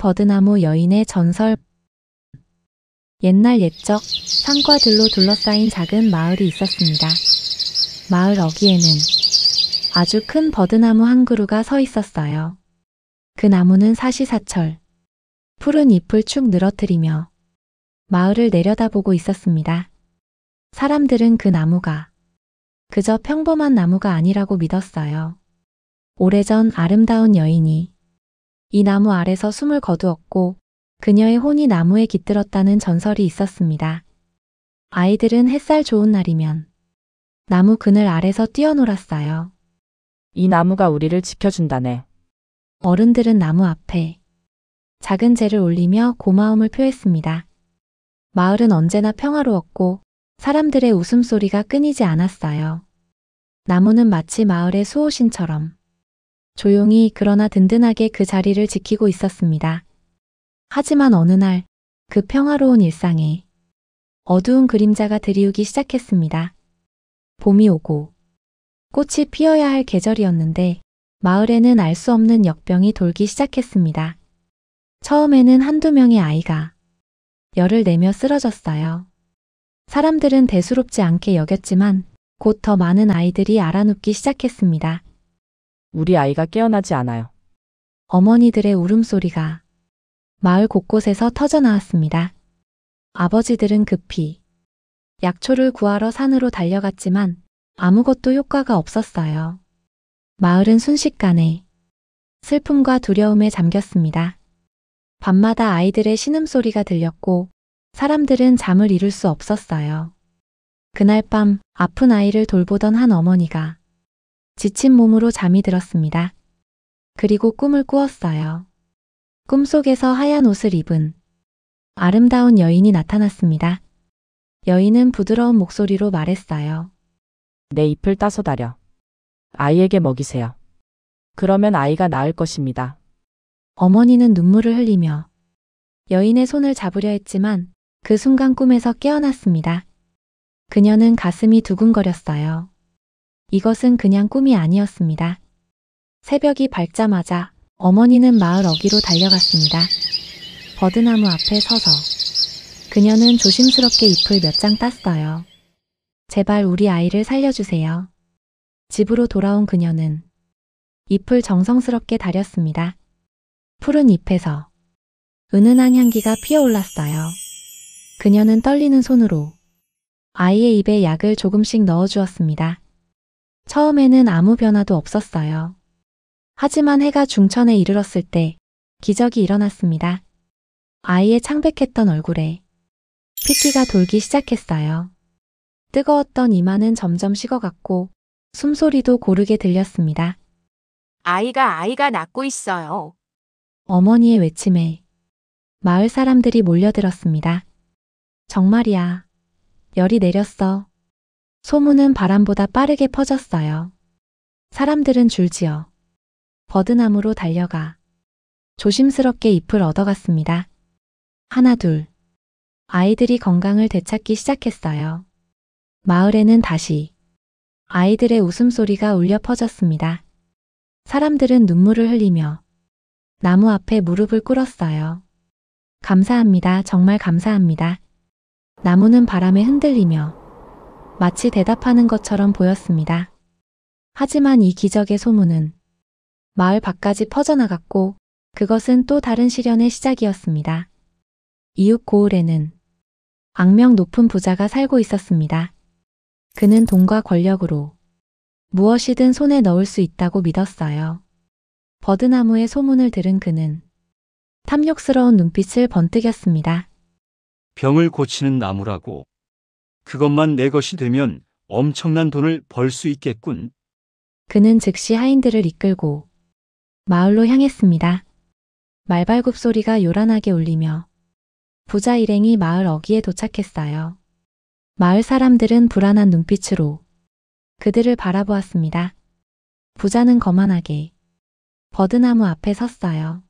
버드나무 여인의 전설. 옛날 옛적 산과들로 둘러싸인 작은 마을이 있었습니다. 마을 어귀에는 아주 큰 버드나무 한 그루가 서 있었어요. 그 나무는 사시사철 푸른 잎을 축 늘어뜨리며 마을을 내려다보고 있었습니다. 사람들은 그 나무가 그저 평범한 나무가 아니라고 믿었어요. 오래전 아름다운 여인이 이 나무 아래서 숨을 거두었고 그녀의 혼이 나무에 깃들었다는 전설이 있었습니다. 아이들은 햇살 좋은 날이면 나무 그늘 아래서 뛰어놀았어요. 이 나무가 우리를 지켜준다네. 어른들은 나무 앞에 작은 재를 올리며 고마움을 표했습니다. 마을은 언제나 평화로웠고 사람들의 웃음소리가 끊이지 않았어요. 나무는 마치 마을의 수호신처럼 조용히 그러나 든든하게 그 자리를 지키고 있었습니다. 하지만 어느 날 그 평화로운 일상에 어두운 그림자가 들이우기 시작했습니다. 봄이 오고 꽃이 피어야 할 계절이었는데 마을에는 알 수 없는 역병이 돌기 시작했습니다. 처음에는 한두 명의 아이가 열을 내며 쓰러졌어요. 사람들은 대수롭지 않게 여겼지만 곧 더 많은 아이들이 알아눕기 시작했습니다. 우리 아이가 깨어나지 않아요. 어머니들의 울음소리가 마을 곳곳에서 터져나왔습니다. 아버지들은 급히 약초를 구하러 산으로 달려갔지만 아무것도 효과가 없었어요. 마을은 순식간에 슬픔과 두려움에 잠겼습니다. 밤마다 아이들의 신음소리가 들렸고 사람들은 잠을 이룰 수 없었어요. 그날 밤 아픈 아이를 돌보던 한 어머니가 지친 몸으로 잠이 들었습니다. 그리고 꿈을 꾸었어요. 꿈속에서 하얀 옷을 입은 아름다운 여인이 나타났습니다. 여인은 부드러운 목소리로 말했어요. 내 잎을 따서 다려. 아이에게 먹이세요. 그러면 아이가 나을 것입니다. 어머니는 눈물을 흘리며 여인의 손을 잡으려 했지만 그 순간 꿈에서 깨어났습니다. 그녀는 가슴이 두근거렸어요. 이것은 그냥 꿈이 아니었습니다. 새벽이 밝자마자 어머니는 마을 어귀로 달려갔습니다. 버드나무 앞에 서서 그녀는 조심스럽게 잎을 몇 장 땄어요. 제발 우리 아이를 살려주세요. 집으로 돌아온 그녀는 잎을 정성스럽게 다렸습니다. 푸른 잎에서 은은한 향기가 피어올랐어요. 그녀는 떨리는 손으로 아이의 입에 약을 조금씩 넣어주었습니다. 처음에는 아무 변화도 없었어요. 하지만 해가 중천에 이르렀을 때 기적이 일어났습니다. 아이의 창백했던 얼굴에 핏기가 돌기 시작했어요. 뜨거웠던 이마는 점점 식어갔고 숨소리도 고르게 들렸습니다. 아이가 낳고 있어요. 어머니의 외침에 마을 사람들이 몰려들었습니다. 정말이야. 열이 내렸어. 소문은 바람보다 빠르게 퍼졌어요. 사람들은 줄지어 버드나무로 달려가 조심스럽게 잎을 얻어갔습니다. 하나 둘. 아이들이 건강을 되찾기 시작했어요. 마을에는 다시 아이들의 웃음소리가 울려 퍼졌습니다. 사람들은 눈물을 흘리며 나무 앞에 무릎을 꿇었어요. 감사합니다. 정말 감사합니다. 나무는 바람에 흔들리며 마치 대답하는 것처럼 보였습니다. 하지만 이 기적의 소문은 마을 밖까지 퍼져나갔고 그것은 또 다른 시련의 시작이었습니다. 이웃 고을에는 악명 높은 부자가 살고 있었습니다. 그는 돈과 권력으로 무엇이든 손에 넣을 수 있다고 믿었어요. 버드나무의 소문을 들은 그는 탐욕스러운 눈빛을 번뜩였습니다. 병을 고치는 나무라고. 그것만 내 것이 되면 엄청난 돈을 벌 수 있겠군. 그는 즉시 하인들을 이끌고 마을로 향했습니다. 말발굽 소리가 요란하게 울리며 부자 일행이 마을 어귀에 도착했어요. 마을 사람들은 불안한 눈빛으로 그들을 바라보았습니다. 부자는 거만하게 버드나무 앞에 섰어요.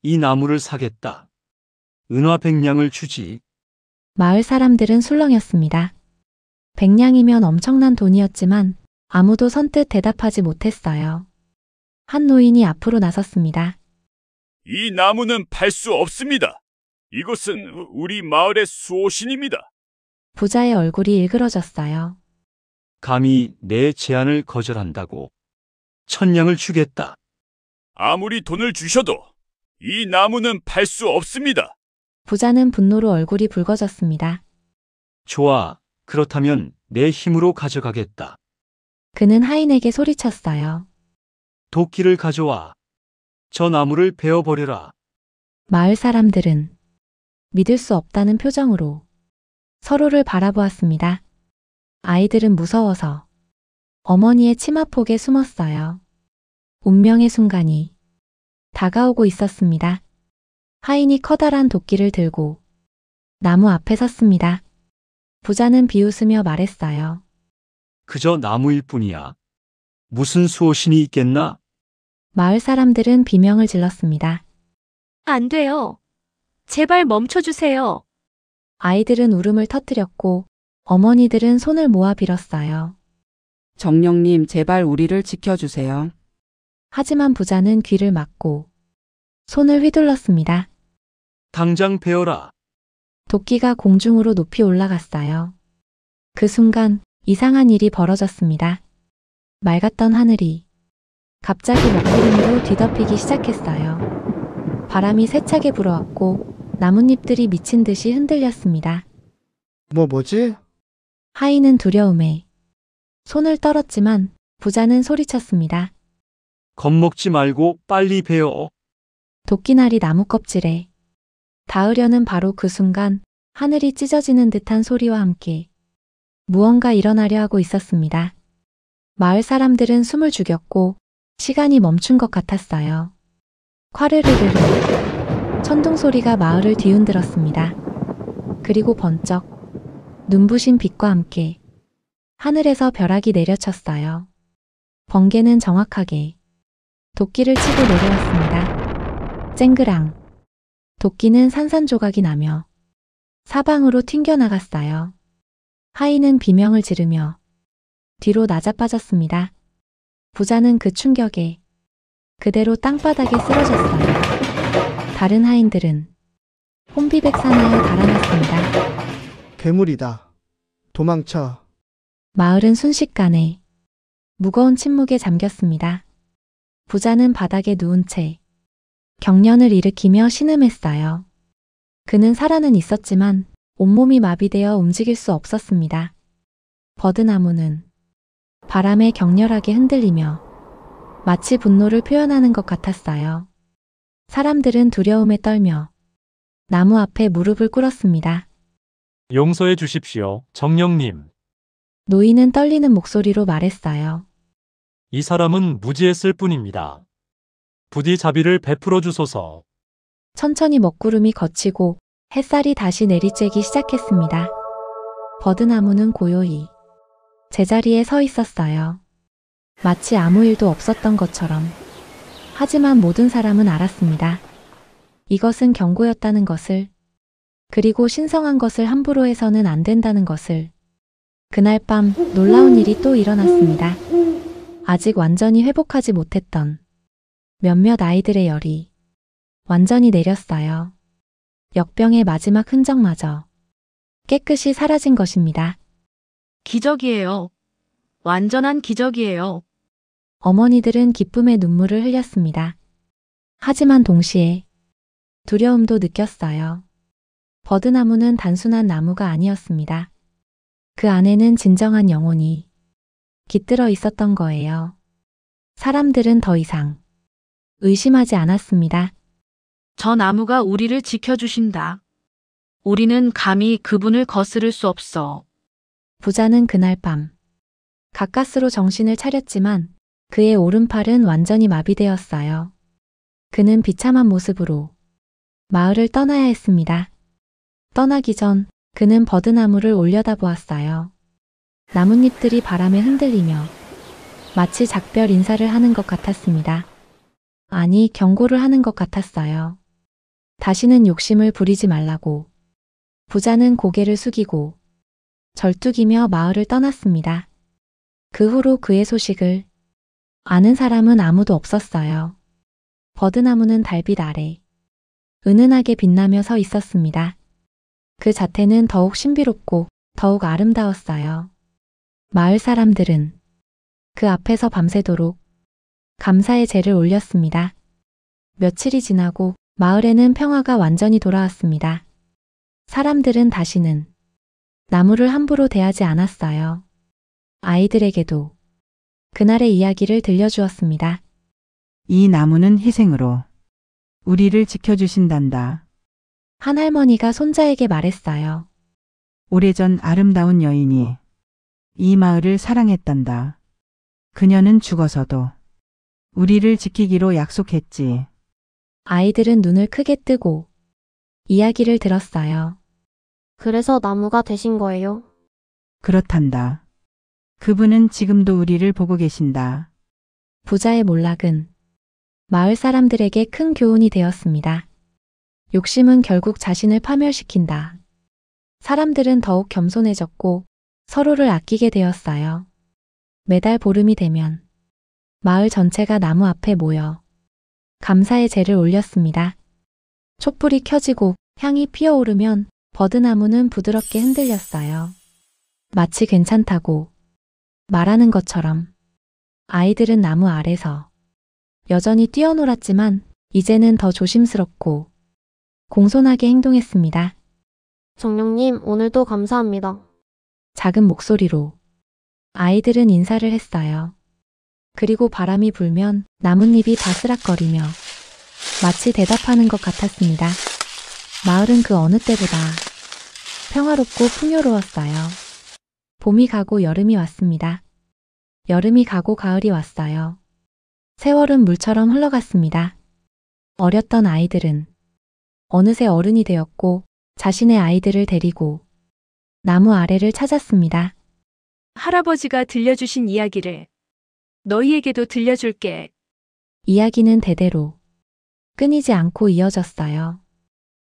이 나무를 사겠다. 은화 100냥을 주지. 마을 사람들은 술렁였습니다. 100냥이면 엄청난 돈이었지만 아무도 선뜻 대답하지 못했어요. 한 노인이 앞으로 나섰습니다. 이 나무는 팔 수 없습니다. 이곳은 우리 마을의 수호신입니다. 부자의 얼굴이 일그러졌어요. 감히 내 제안을 거절한다고. 천냥을 주겠다. 아무리 돈을 주셔도 이 나무는 팔 수 없습니다. 부자는 분노로 얼굴이 붉어졌습니다. 좋아. 그렇다면 내 힘으로 가져가겠다. 그는 하인에게 소리쳤어요. 도끼를 가져와. 저 나무를 베어버려라. 마을 사람들은 믿을 수 없다는 표정으로 서로를 바라보았습니다. 아이들은 무서워서 어머니의 치마폭에 숨었어요. 운명의 순간이 다가오고 있었습니다. 하인이 커다란 도끼를 들고 나무 앞에 섰습니다. 부자는 비웃으며 말했어요. 그저 나무일 뿐이야. 무슨 수호신이 있겠나? 마을 사람들은 비명을 질렀습니다. 안 돼요. 제발 멈춰주세요. 아이들은 울음을 터뜨렸고 어머니들은 손을 모아 빌었어요. 정령님, 제발 우리를 지켜주세요. 하지만 부자는 귀를 막고 손을 휘둘렀습니다. 당장 베어라. 도끼가 공중으로 높이 올라갔어요. 그 순간 이상한 일이 벌어졌습니다. 맑았던 하늘이 갑자기 먹구름으로 뒤덮이기 시작했어요. 바람이 세차게 불어왔고 나뭇잎들이 미친 듯이 흔들렸습니다. 뭐지? 하인은 두려움에 손을 떨었지만 부자는 소리쳤습니다. 겁먹지 말고 빨리 베어. 도끼날이 나무 껍질에 닿으려는 바로 그 순간 하늘이 찢어지는 듯한 소리와 함께 무언가 일어나려 하고 있었습니다. 마을 사람들은 숨을 죽였고 시간이 멈춘 것 같았어요. 콰르르르르 천둥 소리가 마을을 뒤흔들었습니다. 그리고 번쩍 눈부신 빛과 함께 하늘에서 벼락이 내려쳤어요. 번개는 정확하게 도끼를 치고 내려왔습니다. 쨍그랑 도끼는 산산조각이 나며 사방으로 튕겨나갔어요. 하인은 비명을 지르며 뒤로 나자빠졌습니다. 부자는 그 충격에 그대로 땅바닥에 쓰러졌어요. 다른 하인들은 혼비백산하여 달아났습니다. 괴물이다. 도망쳐. 마을은 순식간에 무거운 침묵에 잠겼습니다. 부자는 바닥에 누운 채 경련을 일으키며 신음했어요. 그는 살아는 있었지만 온몸이 마비되어 움직일 수 없었습니다. 버드나무는 바람에 격렬하게 흔들리며 마치 분노를 표현하는 것 같았어요. 사람들은 두려움에 떨며 나무 앞에 무릎을 꿇었습니다. 용서해 주십시오, 정령님. 노인은 떨리는 목소리로 말했어요. 이 사람은 무지했을 뿐입니다. 부디 자비를 베풀어 주소서. 천천히 먹구름이 걷히고 햇살이 다시 내리쬐기 시작했습니다. 버드나무는 고요히 제자리에 서 있었어요. 마치 아무 일도 없었던 것처럼. 하지만 모든 사람은 알았습니다. 이것은 경고였다는 것을, 그리고 신성한 것을 함부로 해서는 안 된다는 것을. 그날 밤 놀라운 일이 또 일어났습니다. 아직 완전히 회복하지 못했던 몇몇 아이들의 열이 완전히 내렸어요. 역병의 마지막 흔적마저 깨끗이 사라진 것입니다. 기적이에요. 완전한 기적이에요. 어머니들은 기쁨의 눈물을 흘렸습니다. 하지만 동시에 두려움도 느꼈어요. 버드나무는 단순한 나무가 아니었습니다. 그 안에는 진정한 영혼이 깃들어 있었던 거예요. 사람들은 더 이상 의심하지 않았습니다. 저 나무가 우리를 지켜주신다. 우리는 감히 그분을 거스를 수 없어. 부자는 그날 밤 가까스로 정신을 차렸지만 그의 오른팔은 완전히 마비되었어요. 그는 비참한 모습으로 마을을 떠나야 했습니다. 떠나기 전 그는 버드나무를 올려다보았어요. 나뭇잎들이 바람에 흔들리며 마치 작별 인사를 하는 것 같았습니다. 아니, 경고를 하는 것 같았어요. 다시는 욕심을 부리지 말라고. 부자는 고개를 숙이고 절뚝이며 마을을 떠났습니다. 그 후로 그의 소식을 아는 사람은 아무도 없었어요. 버드나무는 달빛 아래 은은하게 빛나며 서 있었습니다. 그 자태는 더욱 신비롭고 더욱 아름다웠어요. 마을 사람들은 그 앞에서 밤새도록 감사의 제를 올렸습니다. 며칠이 지나고 마을에는 평화가 완전히 돌아왔습니다. 사람들은 다시는 나무를 함부로 대하지 않았어요. 아이들에게도 그날의 이야기를 들려주었습니다. 이 나무는 희생으로 우리를 지켜주신단다. 한 할머니가 손자에게 말했어요. 오래전 아름다운 여인이 이 마을을 사랑했단다. 그녀는 죽어서도 우리를 지키기로 약속했지. 아이들은 눈을 크게 뜨고 이야기를 들었어요. 그래서 나무가 되신 거예요? 그렇단다. 그분은 지금도 우리를 보고 계신다. 부자의 몰락은 마을 사람들에게 큰 교훈이 되었습니다. 욕심은 결국 자신을 파멸시킨다. 사람들은 더욱 겸손해졌고 서로를 아끼게 되었어요. 매달 보름이 되면 마을 전체가 나무 앞에 모여 감사의 제를 올렸습니다. 촛불이 켜지고 향이 피어오르면 버드나무는 부드럽게 흔들렸어요. 마치 괜찮다고 말하는 것처럼 아이들은 나무 아래서 여전히 뛰어놀았지만 이제는 더 조심스럽고 공손하게 행동했습니다. 정령님, 오늘도 감사합니다. 작은 목소리로 아이들은 인사를 했어요. 그리고 바람이 불면 나뭇잎이 바스락거리며 마치 대답하는 것 같았습니다. 마을은 그 어느 때보다 평화롭고 풍요로웠어요. 봄이 가고 여름이 왔습니다. 여름이 가고 가을이 왔어요. 세월은 물처럼 흘러갔습니다. 어렸던 아이들은 어느새 어른이 되었고 자신의 아이들을 데리고 나무 아래를 찾았습니다. 할아버지가 들려주신 이야기를 너희에게도 들려줄게. 이야기는 대대로 끊이지 않고 이어졌어요.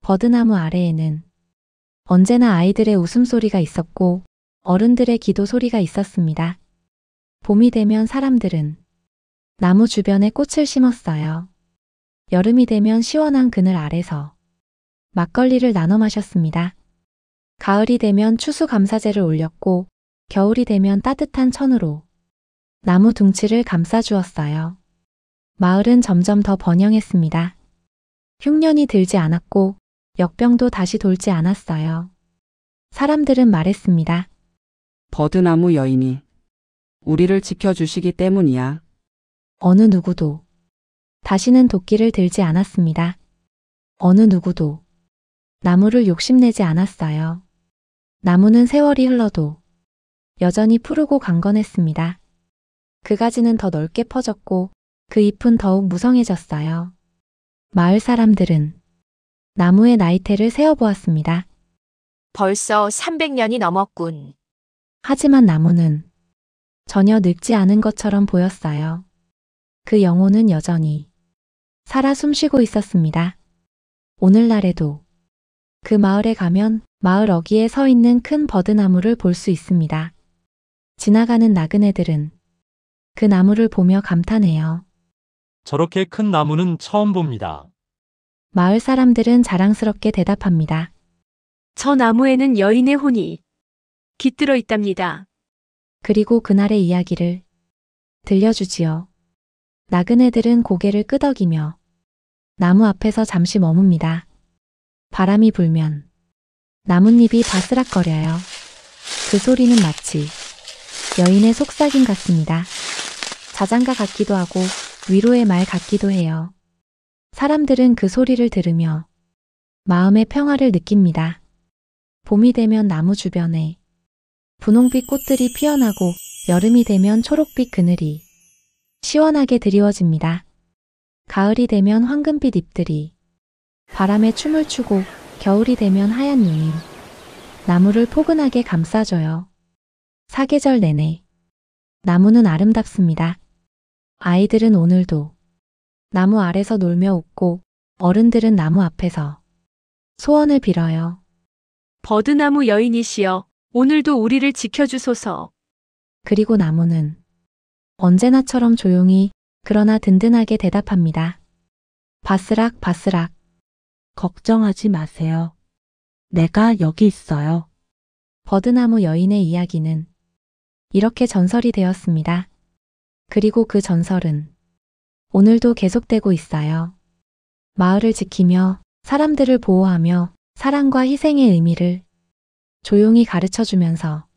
버드나무 아래에는 언제나 아이들의 웃음소리가 있었고 어른들의 기도 소리가 있었습니다. 봄이 되면 사람들은 나무 주변에 꽃을 심었어요. 여름이 되면 시원한 그늘 아래서 막걸리를 나눠 마셨습니다. 가을이 되면 추수감사제를 올렸고 겨울이 되면 따뜻한 천으로 나무 둥치를 감싸주었어요. 마을은 점점 더 번영했습니다. 흉년이 들지 않았고 역병도 다시 돌지 않았어요. 사람들은 말했습니다. 버드나무 여인이 우리를 지켜주시기 때문이야. 어느 누구도 다시는 도끼를 들지 않았습니다. 어느 누구도 나무를 욕심내지 않았어요. 나무는 세월이 흘러도 여전히 푸르고 강건했습니다. 그 가지는 더 넓게 퍼졌고 그 잎은 더욱 무성해졌어요. 마을 사람들은 나무의 나이테를 세어보았습니다. 벌써 300년이 넘었군. 하지만 나무는 전혀 늙지 않은 것처럼 보였어요. 그 영혼은 여전히 살아 숨쉬고 있었습니다. 오늘날에도 그 마을에 가면 마을 어귀에 서 있는 큰 버드나무를 볼 수 있습니다. 지나가는 나그네들은 그 나무를 보며 감탄해요. 저렇게 큰 나무는 처음 봅니다. 마을 사람들은 자랑스럽게 대답합니다. 저 나무에는 여인의 혼이 깃들어 있답니다. 그리고 그날의 이야기를 들려주지요. 나그네들은 고개를 끄덕이며 나무 앞에서 잠시 머뭅니다. 바람이 불면 나뭇잎이 바스락거려요. 그 소리는 마치 여인의 속삭임 같습니다. 자장가 같기도 하고 위로의 말 같기도 해요. 사람들은 그 소리를 들으며 마음의 평화를 느낍니다. 봄이 되면 나무 주변에 분홍빛 꽃들이 피어나고 여름이 되면 초록빛 그늘이 시원하게 드리워집니다. 가을이 되면 황금빛 잎들이 바람에 춤을 추고 겨울이 되면 하얀 눈이 나무를 포근하게 감싸줘요. 사계절 내내 나무는 아름답습니다. 아이들은 오늘도 나무 아래서 놀며 웃고 어른들은 나무 앞에서 소원을 빌어요. 버드나무 여인이시여, 오늘도 우리를 지켜주소서. 그리고 나무는 언제나처럼 조용히 그러나 든든하게 대답합니다. 바스락 바스락. 걱정하지 마세요. 내가 여기 있어요. 버드나무 여인의 이야기는 이렇게 전설이 되었습니다. 그리고 그 전설은 오늘도 계속되고 있어요. 마을을 지키며 사람들을 보호하며 사랑과 희생의 의미를 조용히 가르쳐 주면서